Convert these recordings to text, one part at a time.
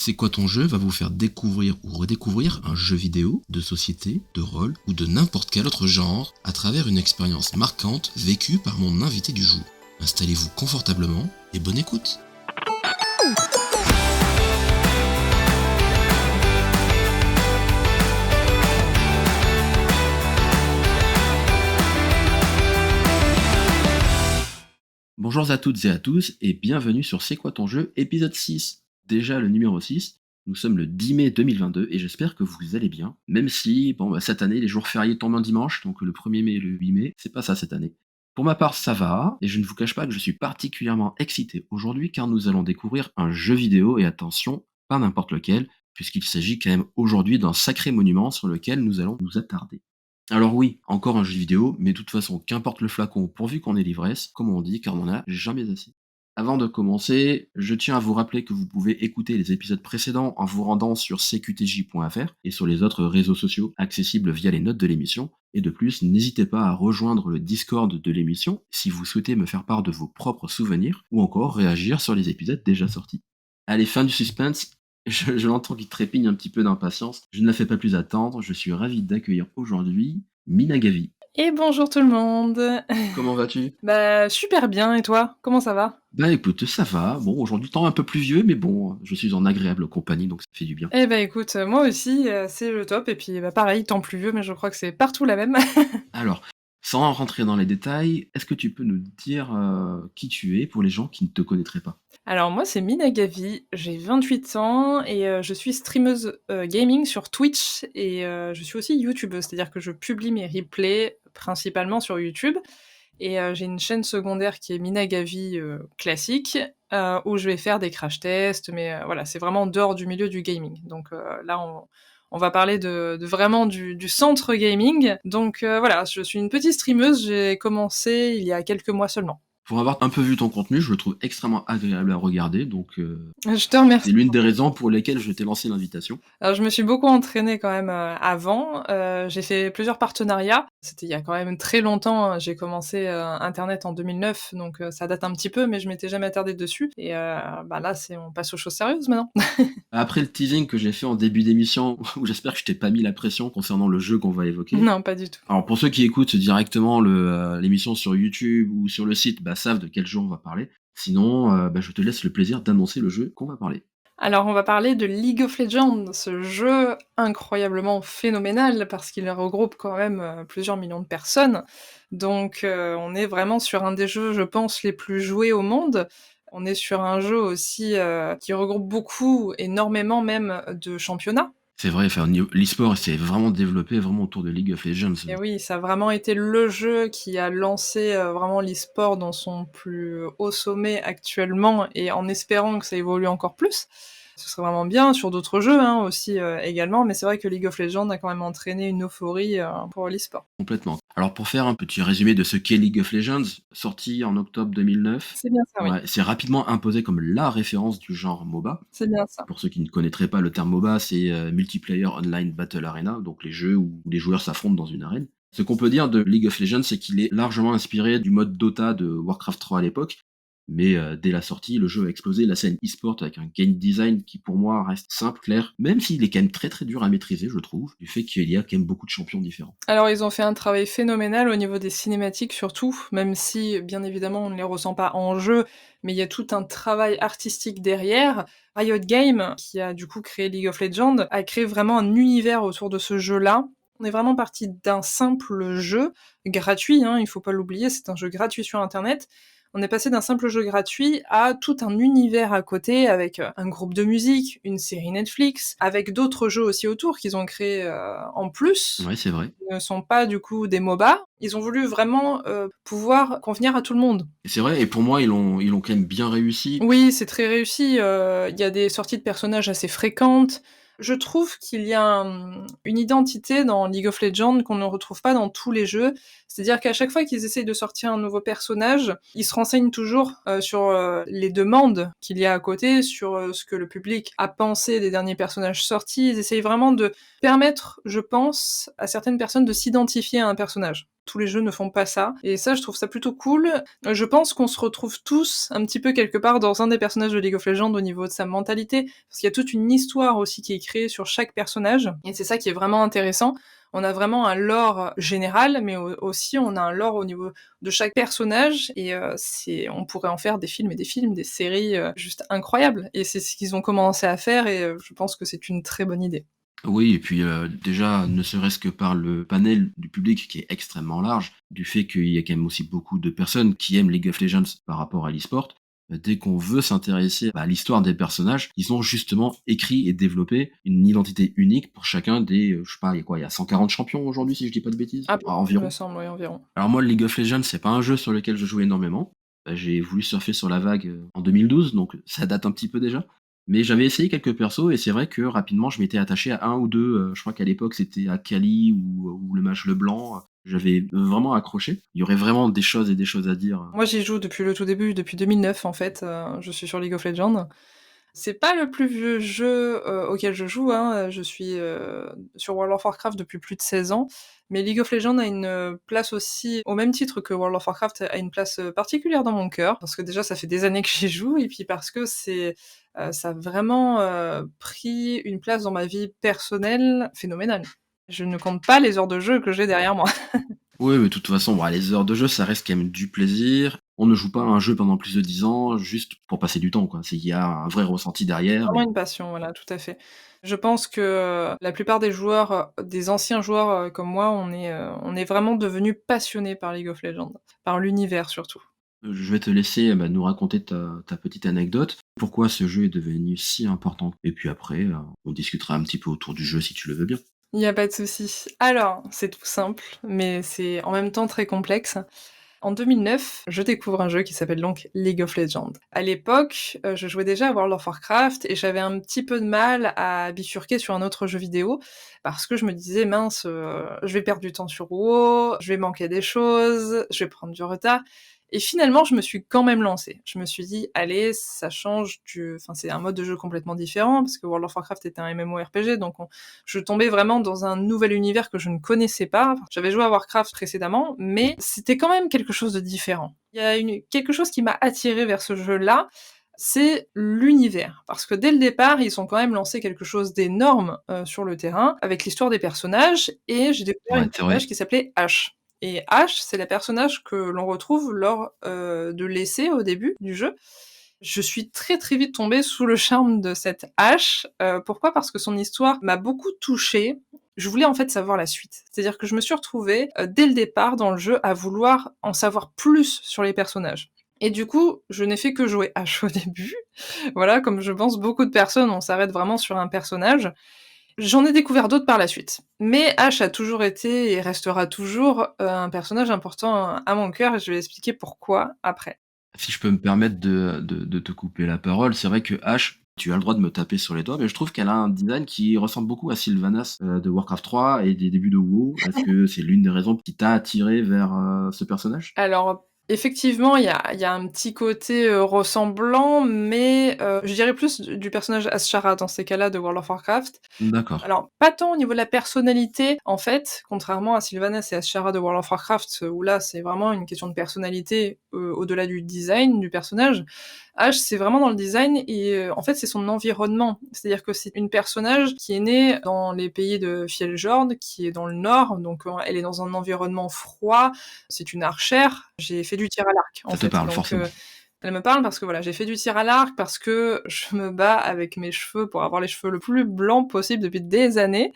C'est quoi ton jeu va vous faire découvrir ou redécouvrir un jeu vidéo, de société, de rôle ou de n'importe quel autre genre à travers une expérience marquante vécue par mon invité du jour. Installez-vous confortablement et bonne écoute. Bonjour à toutes et à tous et bienvenue sur C'est quoi ton jeu épisode 6. Déjà le numéro 6. Nous sommes le 10 mai 2022 et j'espère que vous allez bien. Même si, cette année, les jours fériés tombent un dimanche, donc le 1er mai et le 8 mai, c'est pas ça cette année. Pour ma part, ça va, et je ne vous cache pas que je suis particulièrement excité aujourd'hui car nous allons découvrir un jeu vidéo, et attention, pas n'importe lequel, puisqu'il s'agit quand même aujourd'hui d'un sacré monument sur lequel nous allons nous attarder. Alors oui, encore un jeu vidéo, mais de toute façon, qu'importe le flacon, pourvu qu'on ait l'ivresse, comme on dit, car on n'en a jamais assez. Avant de commencer, je tiens à vous rappeler que vous pouvez écouter les épisodes précédents en vous rendant sur cqtj.fr et sur les autres réseaux sociaux accessibles via les notes de l'émission. Et de plus, n'hésitez pas à rejoindre le Discord de l'émission si vous souhaitez me faire part de vos propres souvenirs ou encore réagir sur les épisodes déjà sortis. Allez, fin du suspense, je l'entends qui trépigne un petit peu d'impatience. Je ne la fais pas plus attendre, je suis ravi d'accueillir aujourd'hui Mina Gavi. Et bonjour tout le monde. Comment vas-tu? Bah super bien, et toi? Comment ça va? Bah écoute, ça va. Bon, aujourd'hui, temps un peu pluvieux, mais bon, je suis en agréable compagnie, donc ça fait du bien. Eh bah écoute, moi aussi, c'est le top et puis, bah pareil, temps pluvieux, mais je crois que c'est partout la même. Alors, sans rentrer dans les détails, est-ce que tu peux nous dire qui tu es pour les gens qui ne te connaîtraient pas? Alors moi, c'est Mina Gavi, j'ai 28 ans et je suis streameuse, gaming sur Twitch et je suis aussi youtubeuse. C'est-à-dire que je publie mes replays principalement sur YouTube et j'ai une chaîne secondaire qui est Mina Gavi, classique, où je vais faire des crash tests, mais voilà, c'est vraiment en dehors du milieu du gaming. Donc là, on va parler de vraiment du centre gaming. Donc voilà, je suis une petite streameuse, j'ai commencé il y a quelques mois seulement. Pour avoir un peu vu ton contenu, je le trouve extrêmement agréable à regarder, donc Je te remercie. c'est l'une des raisons pour lesquelles je t'ai lancé l'invitation. Alors je me suis beaucoup entraînée quand même, avant, j'ai fait plusieurs partenariats. C'était il y a quand même très longtemps, hein. J'ai commencé, internet en 2009, donc ça date un petit peu, mais je m'étais jamais attardée dessus et bah là, on passe aux choses sérieuses maintenant. Après le teasing que j'ai fait en début d'émission, où j'espère que je t'ai pas mis la pression concernant le jeu qu'on va évoquer. Non, pas du tout. Alors pour ceux qui écoutent directement l'émission sur YouTube ou sur le site, savent de quel jeu on va parler. Sinon, je te laisse le plaisir d'annoncer le jeu qu'on va parler. Alors on va parler de League of Legends, ce jeu incroyablement phénoménal parce qu'il regroupe quand même, plusieurs millions de personnes. Donc on est vraiment sur un des jeux, je pense, les plus joués au monde. On est sur un jeu aussi, qui regroupe beaucoup, énormément même, de championnats. C'est vrai, enfin, l'e-sport s'est vraiment développé vraiment autour de League of Legends. Et oui, ça a vraiment été le jeu qui a lancé, vraiment l'e-sport dans son plus haut sommet actuellement et en espérant que ça évolue encore plus. Ce serait vraiment bien sur d'autres jeux, hein, aussi, également, mais c'est vrai que League of Legends a quand même entraîné une euphorie, pour l'e-sport. Complètement. Alors pour faire un petit résumé de ce qu'est League of Legends, sorti en octobre 2009, C'est bien ça, oui. ouais, c'est rapidement imposé comme la référence du genre MOBA. C'est bien ça. Pour ceux qui ne connaîtraient pas le terme MOBA, c'est Multiplayer Online Battle Arena, donc les jeux où les joueurs s'affrontent dans une arène. Ce qu'on peut dire de League of Legends, c'est qu'il est largement inspiré du mode Dota de Warcraft 3 à l'époque, mais dès la sortie, le jeu a explosé la scène e-sport avec un game design qui pour moi reste simple, clair, même s'il est quand même très très dur à maîtriser, je trouve, du fait qu'il y a quand même beaucoup de champions différents. Alors ils ont fait un travail phénoménal au niveau des cinématiques surtout, même si bien évidemment on ne les ressent pas en jeu, mais il y a tout un travail artistique derrière. Riot Games, qui a du coup créé League of Legends, a créé vraiment un univers autour de ce jeu-là. On est vraiment parti d'un simple jeu, gratuit, hein, il faut pas l'oublier, c'est un jeu gratuit sur internet. On est passé d'un simple jeu gratuit à tout un univers à côté, avec un groupe de musique, une série Netflix, avec d'autres jeux aussi autour qu'ils ont créés en plus, Ouais, c'est vrai. ne sont pas du coup des MOBA. Ils ont voulu vraiment pouvoir convenir à tout le monde. Et c'est vrai, et pour moi, ils l'ont quand même bien réussi. Oui, c'est très réussi, il y a des sorties de personnages assez fréquentes. Je trouve qu'il y a, une identité dans League of Legends qu'on ne retrouve pas dans tous les jeux. C'est-à-dire qu'à chaque fois qu'ils essayent de sortir un nouveau personnage, ils se renseignent toujours, sur, les demandes qu'il y a à côté, sur, ce que le public a pensé des derniers personnages sortis. Ils essayent vraiment de permettre, je pense, à certaines personnes de s'identifier à un personnage. Tous les jeux ne font pas ça et ça, je trouve ça plutôt cool. Je pense qu'on se retrouve tous un petit peu quelque part dans un des personnages de League of Legends au niveau de sa mentalité, parce qu'il y a toute une histoire aussi qui est créée sur chaque personnage et c'est ça qui est vraiment intéressant. On a vraiment un lore général, mais aussi on a un lore au niveau de chaque personnage et on pourrait en faire des films et des films, des séries, juste incroyables et c'est ce qu'ils ont commencé à faire et je pense que c'est une très bonne idée. Oui et puis, déjà, ne serait-ce que par le panel du public qui est extrêmement large, du fait qu'il y a quand même aussi beaucoup de personnes qui aiment League of Legends par rapport à l'e-sport, dès qu'on veut s'intéresser à l'histoire des personnages, ils ont justement écrit et développé une identité unique pour chacun des, je sais pas, il y a quoi? Il y a 140 champions aujourd'hui si je dis pas de bêtises? Ah, il me Environ. semble, oui, environ. Alors moi, League of Legends, c'est pas un jeu sur lequel je joue énormément. J'ai voulu surfer sur la vague, en 2012, donc ça date un petit peu déjà. Mais j'avais essayé quelques persos et c'est vrai que rapidement je m'étais attaché à un ou 2. Je crois qu'à l'époque c'était Akali ou le mage Leblanc, j'avais vraiment accroché. Il y aurait vraiment des choses et des choses à dire. Moi, j'y joue depuis le tout début, depuis 2009 en fait, je suis sur League of Legends. C'est pas le plus vieux jeu, auquel je joue, hein, je suis, sur World of Warcraft depuis plus de 16 ans, mais League of Legends a une, place aussi au même titre que World of Warcraft a une place, particulière dans mon cœur, parce que déjà ça fait des années que j'y joue et puis parce que ça a vraiment, pris une place dans ma vie personnelle phénoménale. Je ne compte pas les heures de jeu que j'ai derrière moi. Oui, mais de toute façon, bah, les heures de jeu, ça reste quand même du plaisir. On ne joue pas à un jeu pendant plus de 10 ans juste pour passer du temps, quoi. C'est il y a un vrai ressenti derrière Vraiment et une passion, voilà, tout à fait. Je pense que, la plupart des joueurs, des anciens joueurs, comme moi, on est vraiment devenus passionnés par League of Legends, par l'univers surtout. je vais te laisser, bah, nous raconter ta petite anecdote. Pourquoi ce jeu est devenu si important? Et puis après, on discutera un petit peu autour du jeu si tu le veux bien. Il y a pas de souci. Alors, c'est tout simple, mais c'est en même temps très complexe. En 2009, je découvre un jeu qui s'appelle donc League of Legends. À l'époque, je jouais déjà à World of Warcraft et j'avais un petit peu de mal à bifurquer sur un autre jeu vidéo parce que je me disais: «Mince, je vais perdre du temps sur WoW, je vais manquer des choses, je vais prendre du retard» et finalement, je me suis quand même lancée. Je me suis dit: «Allez, ça change du» enfin, c'est un mode de jeu complètement différent parce que World of Warcraft était un MMORPG, donc je tombais vraiment dans un nouvel univers que je ne connaissais pas. Enfin, j'avais joué à Warcraft précédemment, mais c'était quand même quelque chose de différent. Il y a quelque chose qui m'a attirée vers ce jeu-là, c'est l'univers. Parce que dès le départ, ils ont quand même lancé quelque chose d'énorme sur le terrain, avec l'histoire des personnages, et j'ai découvert Ouais, une c'est vrai. personnage qui s'appelait Ashe. Et Ashe, c'est la personnage que l'on retrouve lors de l'essai au début du jeu. Je suis très, très vite tombée sous le charme de cette hache. Pourquoi? Parce que son histoire m'a beaucoup touchée. Je voulais en fait savoir la suite. C'est-à-dire que je me suis retrouvée, dès le départ dans le jeu à vouloir en savoir plus sur les personnages. Et du coup, je n'ai fait que jouer Ash au début. Voilà, comme je pense beaucoup de personnes, on s'arrête vraiment sur un personnage. J'en ai découvert d'autres par la suite. Mais Ash a toujours été et restera toujours, un personnage important à mon cœur et je vais expliquer pourquoi après. Si je peux me permettre de te couper la parole, c'est vrai que Ashe, tu as le droit de me taper sur les doigts, mais je trouve qu'elle a un design qui ressemble beaucoup à Sylvanas, de Warcraft 3 et des débuts de WoW. Est-ce que c'est l'une des raisons qui t'a attiré vers, ce personnage? Alors, effectivement, il y a un petit côté, ressemblant, mais, je dirais plus du personnage Azshara dans ces cas-là de World of Warcraft. D'accord. Alors, pas tant au niveau de la personnalité, en fait, contrairement à Sylvanas et Azshara de World of Warcraft, où là, c'est vraiment une question de personnalité, au-delà du design du personnage. Ash, c'est vraiment dans le design et en fait, c'est son environnement. C'est-à-dire que c'est une personnage qui est née dans les pays de Fjeljord, qui est dans le nord, donc elle est dans un environnement froid. C'est une archère. J'ai fait du tir à l'arc, en Ça te fait, parle donc forcément. elle me parle parce que voilà, j'ai fait du tir à l'arc, parce que je me bats avec mes cheveux pour avoir les cheveux le plus blancs possible depuis des années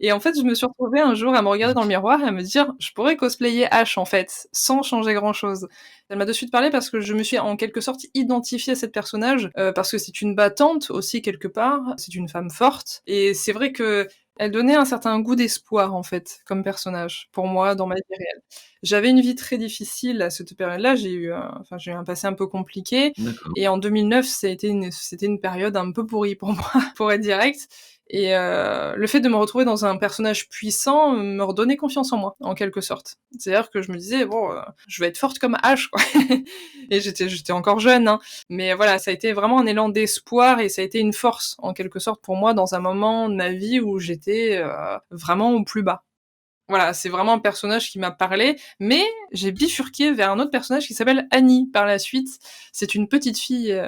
et en fait, je me suis retrouvée un jour à me regarder dans le miroir et à me dire: «Je pourrais cosplayer Ash, en fait, sans changer grand chose». Elle m'a de suite parlé parce que je me suis en quelque sorte identifiée à cette personnage, parce que c'est une battante aussi quelque part, c'est une femme forte et c'est vrai qu'elle donnait un certain goût d'espoir, en fait, comme personnage, pour moi, dans ma vie réelle. J'avais une vie très difficile à cette période-là, j'ai eu un passé un peu compliqué D'accord. et en 2009, c'était une période un peu pourrie pour moi, pour être direct et le fait de me retrouver dans un personnage puissant me redonnait confiance en moi, en quelque sorte. C'est-à-dire que je me disais: «Bon, je vais être forte comme Ash, quoi» et j'étais encore jeune, hein, mais voilà, ça a été vraiment un élan d'espoir et ça a été une force, en quelque sorte, pour moi, dans un moment de ma vie où j'étais, vraiment au plus bas. Voilà, c'est vraiment un personnage qui m'a parlé, mais j'ai bifurqué vers un autre personnage qui s'appelle Annie par la suite. C'est une petite fille,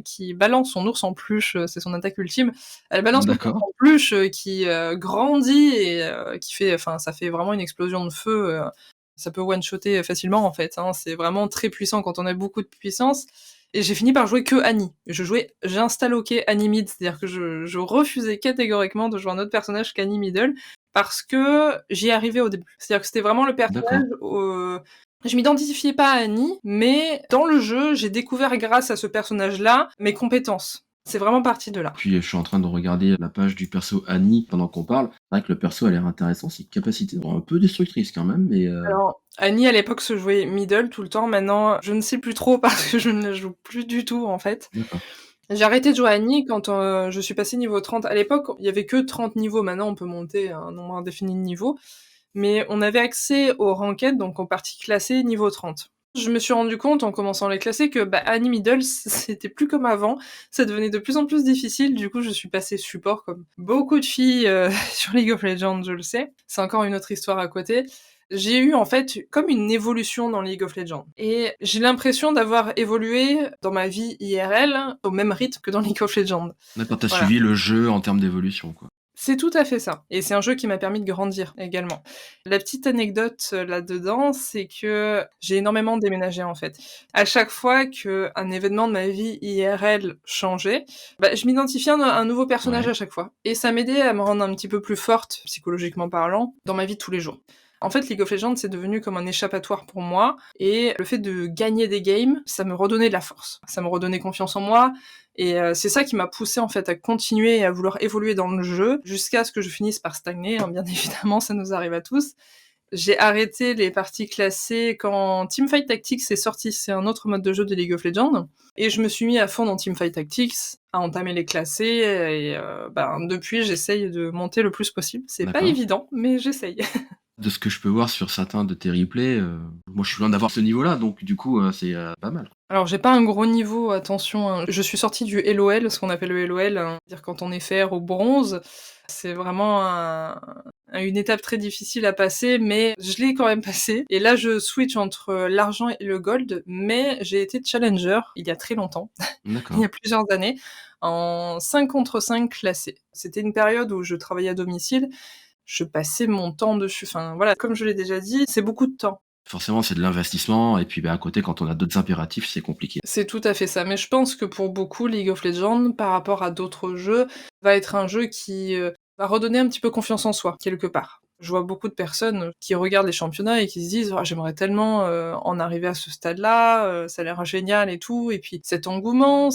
qui balance son ours en peluche, c'est son attaque ultime. Elle balance son ours D'accord, en peluche, qui, grandit et qui fait enfin, ça fait vraiment une explosion de feu, ça peut one-shotter facilement, en fait, hein. C'est vraiment très puissant quand on a beaucoup de puissance et j'ai fini par jouer que Annie. J'ai installé Annie Mid, c'est-à-dire que je refusais catégoriquement de jouer un autre personnage qu'Annie Middle parce que j'y arrivais au début. C'est-à-dire que c'était vraiment le personnage, d'accord. je m'identifiais pas à Annie, mais dans le jeu, j'ai découvert grâce à ce personnage-là mes compétences. C'est vraiment parti de là. Puis, je suis en train de regarder la page du perso Annie pendant qu'on parle. C'est vrai que le perso a l'air intéressant, ses capacités sont un peu destructrices quand même, mais Alors, Annie à l'époque se jouait middle tout le temps, maintenant je ne sais plus trop parce que je ne la joue plus du tout en fait. d'accord. J'ai arrêté de jouer à Annie quand, je suis passée niveau 30. À l'époque, il y avait que 30 niveaux, maintenant on peut monter un nombre indéfini de niveaux. Mais on avait accès aux ranked, donc aux parties classées niveau 30. Je me suis rendu compte en commençant à les classer que, bah, Annie Middle, c'était plus comme avant, ça devenait de plus en plus difficile, du coup je suis passée support comme beaucoup de filles, sur League of Legends, je le sais. C'est encore une autre histoire à côté. J'ai eu en fait comme une évolution dans League of Legends et j'ai l'impression d'avoir évolué dans ma vie IRL au même rythme que dans League of Legends. D'accord, tu Voilà. suivi le jeu en termes d'évolution, quoi. C'est tout à fait ça et c'est un jeu qui m'a permis de grandir également. La petite anecdote, là-dedans, c'est que j'ai énormément déménagé, en fait. À chaque fois qu'un événement de ma vie IRL changeait, bah, je m'identifiais à un nouveau personnage Ouais, à chaque fois et ça m'aidait à me rendre un petit peu plus forte, psychologiquement parlant, dans ma vie de tous les jours. En fait, League of Legends, c'est devenu comme un échappatoire pour moi et le fait de gagner des games, ça me redonnait de la force. Ça me redonnait confiance en moi, et c'est ça qui m'a poussée en fait à continuer et à vouloir évoluer dans le jeu, jusqu'à ce que je finisse par stagner, hein, bien évidemment, ça nous arrive à tous. J'ai arrêté les parties classées quand Teamfight Tactics est sorti, c'est un autre mode de jeu de League of Legends, et je me suis mis à fond dans Teamfight Tactics, à entamer les classés, et ben, depuis j'essaye de monter le plus possible. C'est pas d'accord. évident, mais j'essaye. De ce que je peux voir sur certains de tes replays, moi je suis loin d'avoir ce niveau-là, donc du coup, c'est, pas mal. Alors j'ai pas un gros niveau, attention, hein. Je suis sortie du LOL, ce qu'on appelle le LOL, hein, c'est-à-dire quand on est fer au bronze. C'est vraiment une étape très difficile à passer, mais je l'ai quand même passée. Et là, je switch entre l'argent et le gold, mais j'ai été challenger il y a très longtemps, il y D'accord. a plusieurs années, en 5 contre 5 classé. C'était une période où je travaillais à domicile, je passais mon temps dessus. Enfin voilà, comme je l'ai déjà dit, c'est beaucoup de temps. Forcément, c'est de l'investissement et puis, bah, à côté, quand on a d'autres impératifs, c'est compliqué. C'est tout à fait ça, mais je pense que pour beaucoup, League of Legends, par rapport à d'autres jeux, va être un jeu qui, va redonner un petit peu confiance en soi, quelque part. Je vois beaucoup de personnes qui regardent les championnats et qui se disent: «Oh, j'aimerais tellement, en arriver à ce stade-là, ça a l'air génial et tout», et puis cet engouement,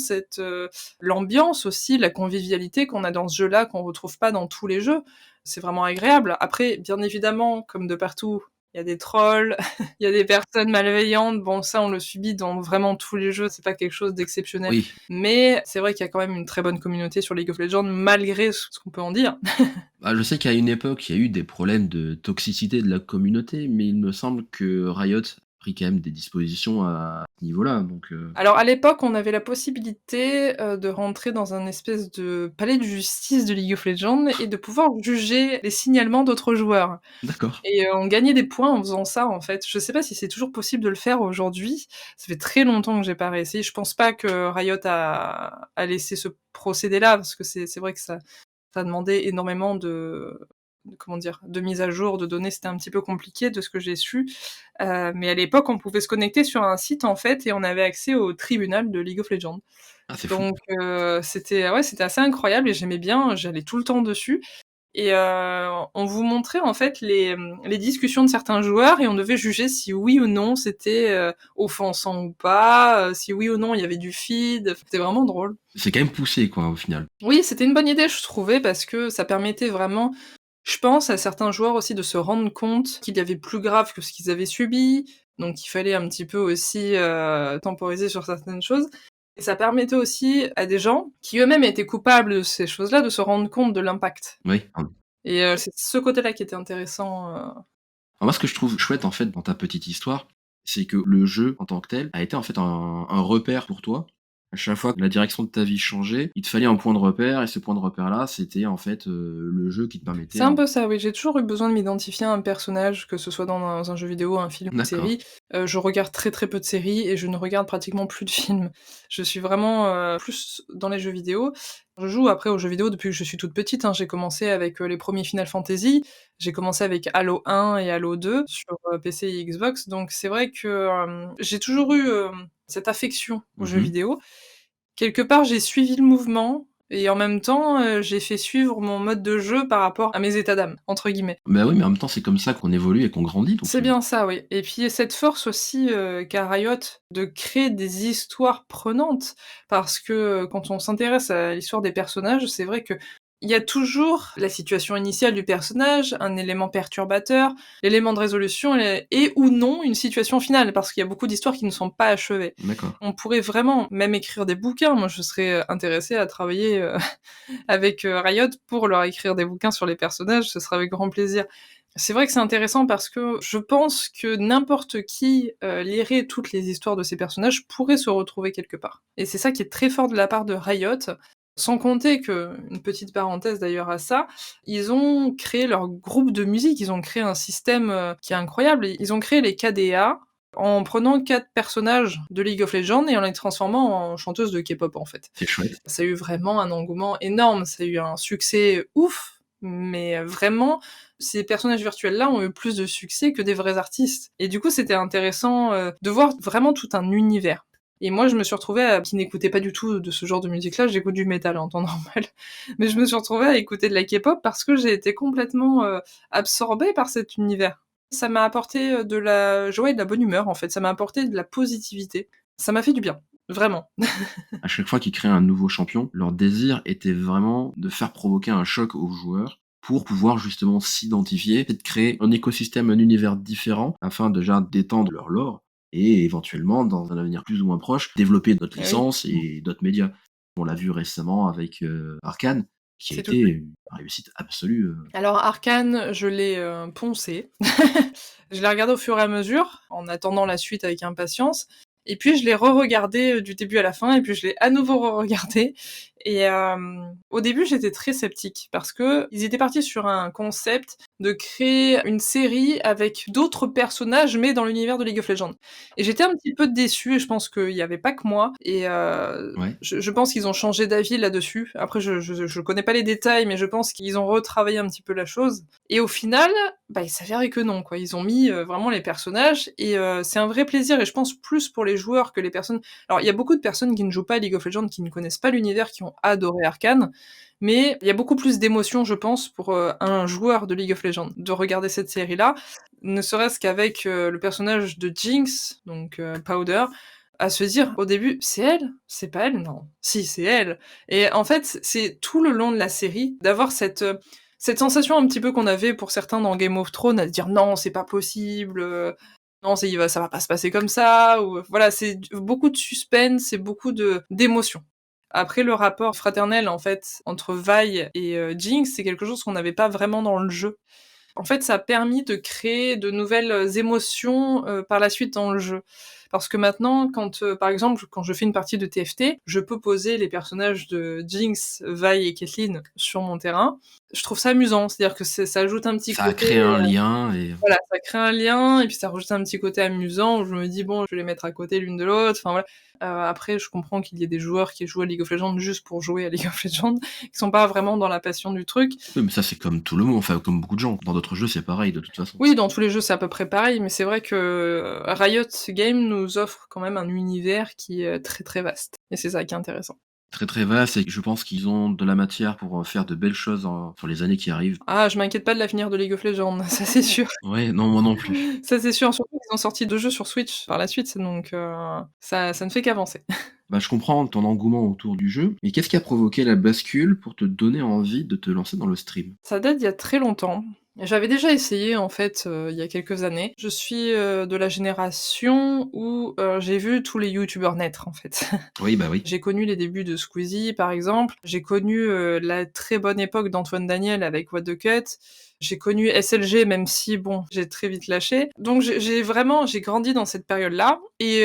l'ambiance aussi, la convivialité qu'on a dans ce jeu-là, qu'on retrouve pas dans tous les jeux, c'est vraiment agréable. Après, bien évidemment, comme de partout, il y a des trolls, il y a des personnes malveillantes, bon ça on le subit dans vraiment tous les jeux, c'est pas quelque chose d'exceptionnel. Oui, Mais c'est vrai qu'il y a quand même une très bonne communauté sur League of Legends, malgré ce qu'on peut en dire. bah, je sais qu'à une époque, il y a eu des problèmes de toxicité de la communauté, mais il me semble que Riot a pris quand même des dispositions à ce niveau-là, donc Alors à l'époque, on avait la possibilité, de rentrer dans un espèce de palais de justice de League of Legends et de pouvoir juger les signalements d'autres joueurs. d'accord. Et on gagnait des points en faisant ça, en fait. Je sais pas si c'est toujours possible de le faire aujourd'hui. Ça fait très longtemps que j'ai pas réessayé. Je pense pas que Riot a laissé ce procédé-là, parce que c'est vrai que ça demandait énormément de comment dire? De mise à jour de données, c'était un petit peu compliqué de ce que j'ai su. Mais à l'époque, on pouvait se connecter sur un site, en fait, et on avait accès au tribunal de League of Legends. Ah, c'est fou. Donc c'était ouais, c'était assez incroyable et j'aimais bien, j'allais tout le temps dessus. Et on vous montrait en fait les discussions de certains joueurs et on devait juger si oui ou non c'était, offensant ou pas, si oui ou non il y avait du feed. C'était vraiment drôle. C'est quand même poussé, quoi, au final. Oui, c'était une bonne idée je trouvais parce que ça permettait vraiment, je pense, à certains joueurs aussi de se rendre compte qu'il y avait plus grave que ce qu'ils avaient subi, donc il fallait un petit peu aussi, temporiser sur certaines choses. Et ça permettait aussi à des gens qui eux-mêmes étaient coupables de ces choses-là de se rendre compte de l'impact. Oui. Et c'est ce côté-là qui était intéressant. Moi, ce que je trouve chouette, en fait, dans ta petite histoire, c'est que le jeu, en tant que tel, a été, en fait, un repère pour toi, À chaque fois que la direction de ta vie changeait, il te fallait un point de repère et ce point de repère-là, c'était en fait, le jeu qui te C'est permettait un en peu ça, oui. J'ai toujours eu besoin de m'identifier à un personnage, que ce soit dans un jeu vidéo, un film, une d'accord. série. Je regarde très, très peu de séries et je ne regarde pratiquement plus de films. Je suis vraiment, plus dans les jeux vidéo. Je joue après aux jeux vidéo depuis que je suis toute petite, hein. J'ai commencé avec, les premiers Final Fantasy. J'ai commencé avec Halo 1 et Halo 2 sur, PC et Xbox. Donc c'est vrai que, j'ai toujours eu, cette affection aux jeux Mmh. vidéo. Quelque part, j'ai suivi le mouvement et en même temps, j'ai fait suivre mon mode de jeu par rapport à «mes états d'âme» entre guillemets. Bah, oui, mais en même temps, c'est comme ça qu'on évolue et qu'on grandit donc C'est bien ça, oui, et puis cette force aussi, qu'a Riot de créer des histoires prenantes parce que, quand on s'intéresse à l'histoire des personnages, c'est vrai qu'il y a toujours la situation initiale du personnage, un élément perturbateur, l'élément de résolution et ou non une situation finale, parce qu'il y a beaucoup d'histoires qui ne sont pas achevées. d'accord. On pourrait vraiment même écrire des bouquins. Moi, je serais, intéressée à travailler, avec, Riot pour leur écrire des bouquins sur les personnages, ce sera avec grand plaisir. C'est vrai que c'est intéressant parce que je pense que n'importe qui, lirait toutes les histoires de ces personnages pourrait se retrouver quelque part. Et c'est ça qui est très fort de la part de Riot, sans compter que, une petite parenthèse d'ailleurs à ça, ils ont créé leur groupe de musique, ils ont créé un système, qui est incroyable. Ils ont créé les KDA en prenant 4 personnages de League of Legends et en les transformant en chanteuses de K-pop, en fait. C'est chouette. Ça a eu vraiment un engouement énorme, ça a eu un succès ouf, mais vraiment, ces personnages virtuels-là ont eu plus de succès que des vrais artistes. Et du coup, c'était intéressant, de voir vraiment tout un univers. Et moi, je me suis retrouvée qui n'écoutais pas du tout de ce genre de musique-là, j'écoute du métal en temps normal, mais je me suis retrouvée à écouter de la K-pop parce que j'ai été complètement, absorbée par cet univers. Ça m'a apporté, de la joie et de la bonne humeur, en fait, ça m'a apporté de la positivité. Ça m'a fait du bien, vraiment. À chaque fois qu'ils créaient un nouveau champion, leur désir était vraiment de faire provoquer un choc aux joueurs pour pouvoir justement s'identifier et de créer un écosystème, un univers différent afin déjà d'étendre leur lore et éventuellement, dans un avenir plus ou moins proche, développer d'autres Eh oui, licences et d'autres médias. On l'a vu récemment avec, Arcane, qui a c'est tout été juste. une réussite absolue, Alors Arcane, je l'ai, poncé. Je l'ai regardé au fur et à mesure, en attendant la suite avec impatience, et puis je l'ai re-regardé, du début à la fin et puis je l'ai à nouveau re-regardé et au début, j'étais très sceptique parce qu'ils étaient partis sur un concept de créer une série avec d'autres personnages, mais dans l'univers de League of Legends et j'étais un petit peu déçue et je pense qu'il y avait pas que moi et ouais. je pense qu'ils ont changé d'avis là-dessus. Après je connais pas les détails, mais je pense qu'ils ont retravaillé un petit peu la chose et au final, bah, il s'avérait que non, quoi. Ils ont mis, vraiment les personnages et c'est un vrai plaisir et je pense plus pour les joueurs que les personnes alors il y a beaucoup de personnes qui ne jouent pas à League of Legends, qui ne connaissent pas l'univers, qui ont adoré Arcane, mais il y a beaucoup plus d'émotions, je pense, pour, un joueur de League of Legends, de regarder cette série-là. Ne serait-ce qu'avec, le personnage de Jinx, donc Powder, à se dire au début: «C'est elle? C'est pas elle? Non. Si, c'est elle» et en fait, c'est tout le long de la série d'avoir cette sensation un petit peu qu'on avait pour certains dans Game of Thrones, à se dire: «Non, c'est pas possible, non, ça va pas se passer comme ça» ou voilà, c'est beaucoup de suspense et beaucoup d'émotions. Après le rapport fraternel, en fait, entre Vi et Jinx, c'est quelque chose qu'on n'avait pas vraiment dans le jeu. En fait, ça a permis de créer de nouvelles, émotions, par la suite dans le jeu. Parce que maintenant, quand, par exemple, quand je fais une partie de TFT, je peux poser les personnages de Jinx, Vi et Caitlyn sur mon terrain. Je trouve ça amusant, c'est-à-dire que ça ajoute un petit Ça a côté, créé un lien et voilà, ça crée un lien et puis ça rajoute un petit côté amusant où je me dis: «Bon, je vais les mettre à côté l'une de l'autre», enfin voilà. Après je comprends qu'il y ait des joueurs qui jouent à League of Legends juste pour jouer à League of Legends, qui sont pas vraiment dans la passion du truc. oui, mais ça, c'est comme tout le monde, enfin, comme beaucoup de gens. Dans d'autres jeux, c'est pareil de toute façon. Oui, dans tous les jeux, c'est à peu près pareil, mais c'est vrai que Riot Games nous offre quand même un univers qui est, très, très vaste et c'est ça qui est intéressant. Très, très vaste et je pense qu'ils ont de la matière pour, faire de belles choses en sur les années qui arrivent. Ah, je m'inquiète pas de l'avenir de League of Legends, ça c'est sûr. Ouais, non, moi non plus. Ça c'est sûr, surtout qu'ils ont sorti 2 jeux sur Switch par la suite, donc ça ne fait qu'avancer. Bah, je comprends ton engouement autour du jeu, mais qu'est-ce qui a provoqué la bascule pour te donner envie de te lancer dans le stream? Ça date d'il y a très longtemps. J'avais déjà essayé en fait, il y a quelques années. Je suis, de la génération où, j'ai vu tous les youtubeurs naître en fait. Oui, bah, oui. J'ai connu les débuts de Squeezie par exemple, j'ai connu, la très bonne époque d'Antoine Daniel avec What the Cut, j'ai connu SLG même si bon, j'ai très vite lâché. Donc j'ai grandi dans cette période-là et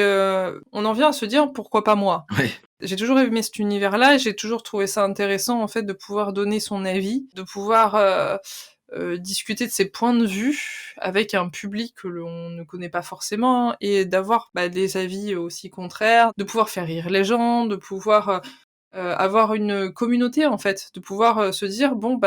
on en vient à se dire: «Pourquoi pas moi?» Ouais, J'ai toujours aimé cet univers-là et j'ai toujours trouvé ça intéressant, en fait, de pouvoir donner son avis, de pouvoir, discuter de ses points de vue avec un public que l'on ne connaît pas forcément et d'avoir, des avis aussi contraires, de pouvoir faire rire les gens, de pouvoir, avoir une communauté, en fait, de pouvoir, se dire: «Bon,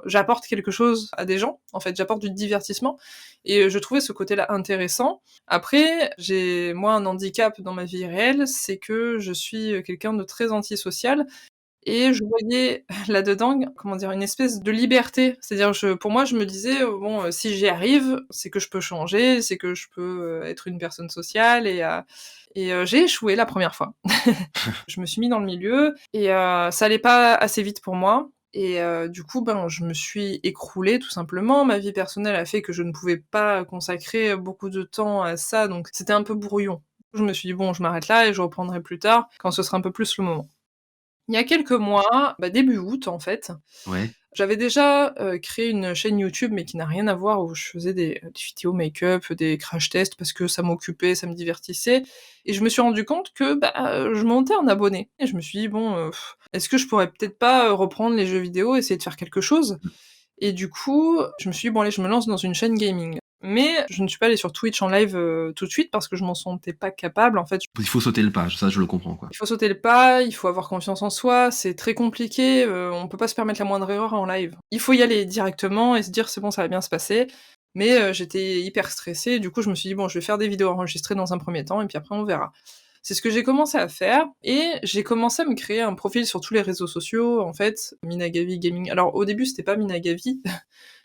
j'apporte quelque chose à des gens», en fait, j'apporte du divertissement et je trouvais ce côté-là intéressant. Après, j'ai moi un handicap dans ma vie réelle, c'est que je suis, quelqu'un de très antisocial et je voyais là-dedans, comment dire? Une espèce de liberté. C'est-à-dire pour moi, je me disais: «Bon, si j'y arrive, c'est que je peux changer, c'est que je peux, être une personne sociale» et j'ai échoué la première fois. Je me suis mis dans le milieu et ça allait pas assez vite pour moi et du coup, je me suis écroulée tout simplement. Ma vie personnelle a fait que je ne pouvais pas consacrer beaucoup de temps à ça, donc c'était un peu brouillon. Je me suis dit: «Bon, je m'arrête là et je reprendrai plus tard, quand ce sera un peu plus le moment». Il y a quelques mois, début août en fait, Ouais. j'avais déjà, créé une chaîne YouTube, mais qui n'a rien à voir, où je faisais des vidéos make-up, des crash tests parce que ça m'occupait, ça me divertissait et je me suis rendu compte que, je montais en abonnés et je me suis dit: «Bon, est-ce que je pourrais peut-être pas, reprendre les jeux vidéo, essayer de faire quelque chose?» Et du coup, je me suis dit: «Bon allez, je me lance dans une chaîne gaming». Mais je ne suis pas allée sur Twitch en live, tout de suite parce que je m'en sentais pas capable. En fait, Il faut sauter le pas, ça je le comprends, quoi. il faut sauter le pas, il faut avoir confiance en soi, c'est très compliqué, on peut pas se permettre la moindre erreur en live. Il faut y aller directement et se dire: «C'est bon, ça va bien se passer». Mais j'étais hyper stressée, du coup je me suis dit: «Bon, je vais faire des vidéos enregistrées dans un premier temps et puis après on verra». C'est ce que j'ai commencé à faire et j'ai commencé à me créer un profil sur tous les réseaux sociaux, en fait, Minagavi Gaming. Alors au début, c'était pas Minagavi,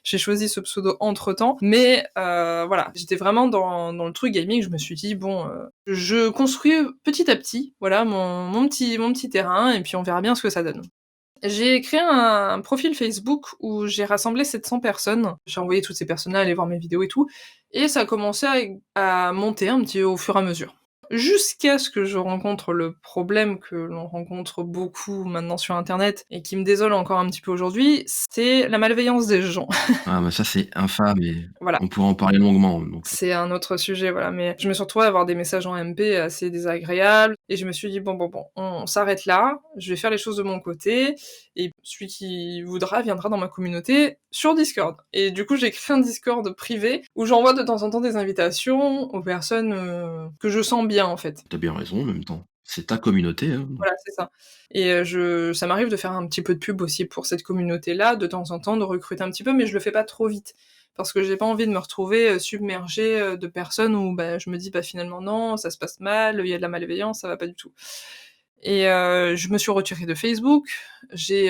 j'ai choisi ce pseudo entre-temps, mais voilà, j'étais vraiment dans le truc gaming, je me suis dit: «Bon, je construis petit à petit, voilà, mon petit terrain et puis on verra bien ce que ça donne». J'ai créé un profil Facebook où j'ai rassemblé 700 personnes. J'ai envoyé toutes ces personnes-là aller voir mes vidéos et tout et ça a commencé à monter un petit au fur et à mesure. Jusqu'à ce que je rencontre le problème que l'on rencontre beaucoup maintenant sur internet et qui me désole encore un petit peu aujourd'hui, c'est la malveillance des gens. Ah bah, ça c'est infâme et Voilà. on pourrait en parler longuement, donc C'est un autre sujet, voilà, mais je me suis retrouvée à avoir des messages en MP assez désagréables et je me suis dit: «Bon, on s'arrête là, je vais faire les choses de mon côté et celui qui voudra viendra dans ma communauté sur Discord» et du coup, j'ai créé un Discord privé où j'envoie de temps en temps des invitations aux personnes, que je sens bien, en fait. tu as bien raison en même temps. C'est ta communauté, hein, donc Voilà, c'est ça et je ça m'arrive de faire un petit peu de pub aussi pour cette communauté-là, de temps en temps, de recruter un petit peu, mais je le fais pas trop vite. Parce que j'ai pas envie de me retrouver, submergée, de personnes où, je me dis: finalement non, ça se passe mal, il y a de la malveillance, ça va pas du tout» et je me suis retirée de Facebook. J'ai,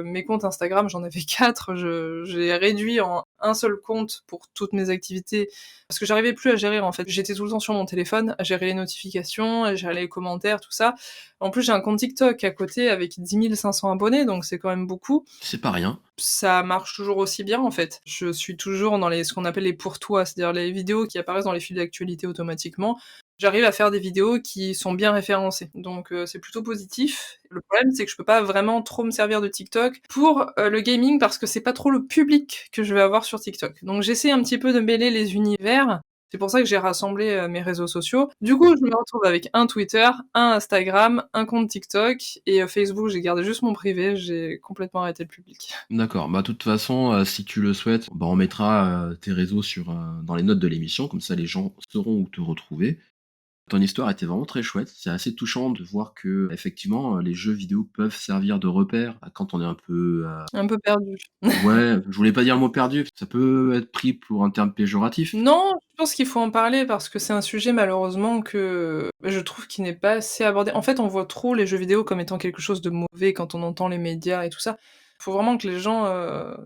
mes comptes Instagram, j'en avais 4, je j'ai réduit en un seul compte pour toutes mes activités, parce que j'arrivais plus à gérer, en fait. J'étais tout le temps sur mon téléphone, à gérer les notifications, à gérer les commentaires, tout ça. En plus, j'ai un compte TikTok à côté avec 10 500 abonnés, donc c'est quand même beaucoup. c'est pas rien. Ça marche toujours aussi bien, en fait. Je suis toujours dans ce qu'on appelle les pour toi, c'est-à-dire les vidéos qui apparaissent dans les fils d'actualité automatiquement. J'arrive à faire des vidéos qui sont bien référencées, donc c'est plutôt positif. Le problème, c'est que je peux pas vraiment trop me servir de TikTok pour, le gaming parce que c'est pas trop le public que je vais avoir sur TikTok. Donc j'essaie un petit peu de mêler les univers. C'est pour ça que j'ai rassemblé, mes réseaux sociaux. Du coup, je me retrouve avec un Twitter, un Instagram, un compte TikTok et Facebook, j'ai gardé juste mon privé, j'ai complètement arrêté le public. D'accord, bah, de toute façon, si tu le souhaites, bah, on mettra, tes réseaux sur, dans les notes de l'émission, comme ça les gens sauront où te retrouver. Ton histoire était vraiment très chouette. C'est assez touchant de voir que effectivement, les jeux vidéo peuvent servir de repère, quand on est un peu, Un peu perdu. ouais, je voulais pas dire le mot perdu, ça peut être pris pour un terme péjoratif. Non, je pense qu'il faut en parler parce que c'est un sujet malheureusement que, je trouve qui n'est pas assez abordé. En fait, on voit trop les jeux vidéo comme étant quelque chose de mauvais quand on entend les médias et tout ça. Faut vraiment que les gens,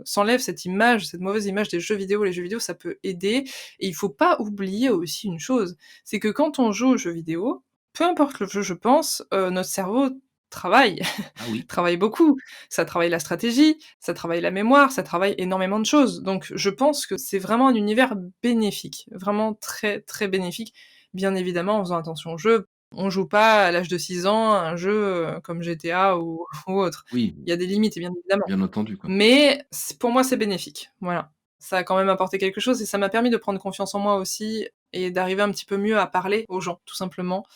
s'enlèvent cette image, cette mauvaise image des jeux vidéo. Les jeux vidéo, ça peut aider et il faut pas oublier aussi une chose, c'est que quand on joue aux jeux vidéo, peu importe le jeu, je pense, notre cerveau travaille. Ah oui, Travaille beaucoup. Ça travaille la stratégie, ça travaille la mémoire, ça travaille énormément de choses. Donc je pense que c'est vraiment un univers bénéfique, vraiment très, très bénéfique. Bien évidemment, en faisant attention au jeu. On joue pas à l'âge de 6 ans à un jeu, comme GTA ou ou autre. oui, Il y a des limites, bien évidemment. bien entendu, quoi. Mais pour moi, c'est bénéfique, voilà. Ça a quand même apporté quelque chose et ça m'a permis de prendre confiance en moi aussi et d'arriver un petit peu mieux à parler aux gens, tout simplement.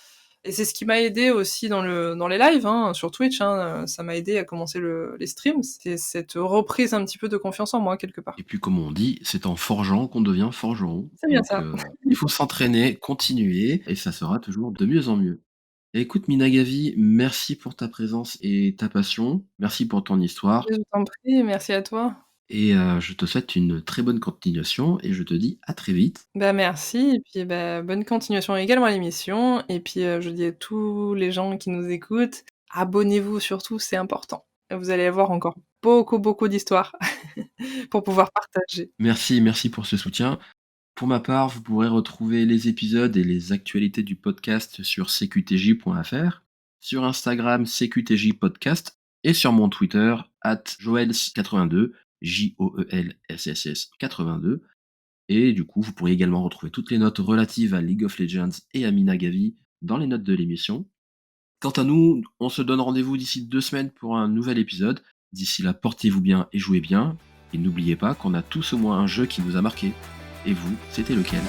Et c'est ce qui m'a aidé aussi dans les lives, hein, sur Twitch, hein, ça m'a aidé à commencer les streams. C'est cette reprise un petit peu de confiance en moi, quelque part. Et puis comme on dit, c'est en forgeant qu'on devient forgeron. C'est bien Donc ça. il faut s'entraîner, continuer et ça sera toujours de mieux en mieux. Et écoute Minagavi, merci pour ta présence et ta passion. Merci pour ton histoire Je t'en prie, merci à toi. et je te souhaite une très bonne continuation et je te dis à très vite. Bah, merci et puis, bah, bonne continuation également à l'émission et puis, je dis à tous les gens qui nous écoutent, abonnez-vous surtout, c'est important. Vous allez avoir encore beaucoup, beaucoup d'histoires pour pouvoir partager. Merci, merci pour ce soutien. Pour ma part, vous pourrez retrouver les épisodes et les actualités du podcast sur cqtj.fr, sur Instagram cqtj podcast et sur mon Twitter @joels82 JOELSSS 82. Et du coup, vous pourrez également retrouver toutes les notes relatives à League of Legends et à Minagavi dans les notes de l'émission. Quant à nous, on se donne rendez-vous d'ici 2 semaines pour un nouvel épisode. D'ici là, portez-vous bien et jouez bien. Et n'oubliez pas qu'on a tous au moins un jeu qui nous a marqué. Et vous, c'était lequel?